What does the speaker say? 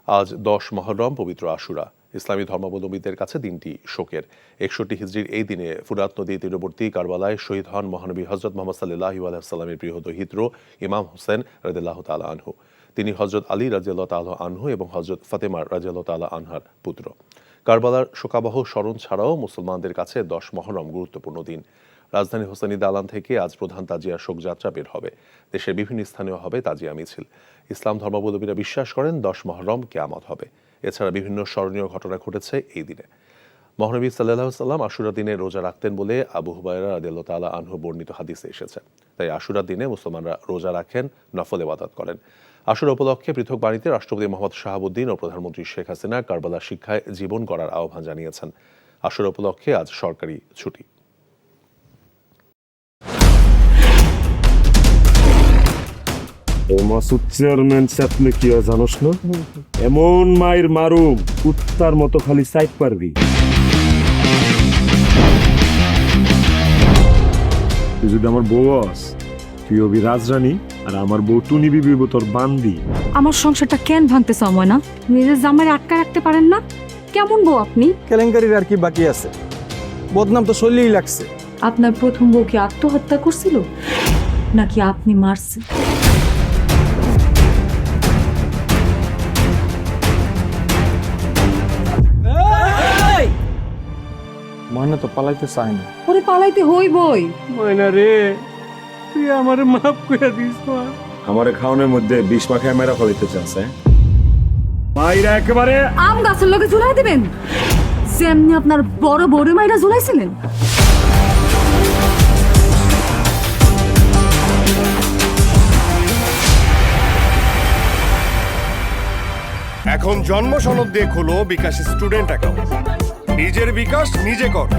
আজ 10 মুহররম পবিত্র আশুরা। ইসলামী ধর্মাবলম্বীদের কাছে দিনটি শোকের। 61 হিজরির এই দিনে ফুরাত নদী তীরবর্তী কারবালায় শহীদ হন মহানবী হযরত মুহাম্মদ সাল্লাল্লাহু আলাইহি ওয়াসাল্লামের প্রিয় দৌহিত্র ইমাম হোসেন রাদিয়াল্লাহু তাআলা আনহু। তিনি হযরত আলী রাদিয়াল্লাহু তাআলা আনহু এবং হযরত ফাতেমা রাদিয়াল্লাহু তাআলা আনহার পুত্র। কারবালার শোকাবহ স্মরণ ছাড়াও মুসলমানদের কাছে 10 মুহররম গুরুত্বপূর্ণ দিন। রাজধানী হোসেনি দালান থেকে আজ প্রধান তাজিয়া শোকযাত্রা বের হবে। দেশের বিভিন্ন স্থানেও হবে তাজিয়া মিছিল। ইসলাম ধর্মাবলম্বীরা বিশ্বাস করেন 10 মুহররম কিয়ামত হবে। এছাড়া বিভিন্ন স্মরণীয় ঘটনা ঘটেছে এই দিনে। মহানবী সাল্লাল্লাহু আলাইহি ওয়াসাল্লাম আশুরা দিনে রোজা রাখতেন বলে আবু হুরায়রা রাদিয়াল্লাহু তাআলা আনহু বর্ণিত হাদিসে এসেছে। তাই আশুরা দিনে মুসলমানরা রোজা রাখেন, নফল ইবাদত করেন। আশুরা উপলক্ষে পৃথক বাণীতে রাষ্ট্রপতি মোহাম্মদ শাহাবুদ্দিন ও প্রধানমন্ত্রী শেখ হাসিনা কারবালা শিক্ষায় জীবন গড়ার আহ্বান জানিয়েছেন। আশুরা উপলক্ষে আজ সরকারি ছুটি। মাসুদ চেয়ারম্যান আপনি কি জানোস না? এমন মায়ের মারুম কুত্তার মতো খালি সাইড পারবি। তুই যদি আমার বউ আস, তুই হবি রাজরানী আর আমার বউ টুনি বিবি তোর বান্দি। আমার সংসারটা কেন ভাঙতে চাও না? নিজের জামাই আটকা রাখতে পারেন না? কেমন বউ আপনি? কেলেঙ্কারির আর কি বাকি আছে? বদনাম তো শৈলেই লাগছে। আপনার প্রথম বউ কি আত্মহত্যা করছিল নাকি আপনি মারছেন? ময়না তো পালাইতে চায় না। ওরে পালাইতে হইবই। ময়না রে, তুই আমারে মাফ করে দিস। আমার খাওয়ানোর মধ্যে 20 মাখায় মেরা ফলাইতে চাচ্ছে। মাইরা একেবারে আম গাছের লগে ঝুলাই দিবেন যেমনি আপনার বড় বড় মাইরা ঝুলাইছিলেন। এখন জন্ম সনদ দিয়ে খোলো বিকাশ স্টুডেন্ট অ্যাকাউন্ট। নিজের বিকাশ নিজে কর।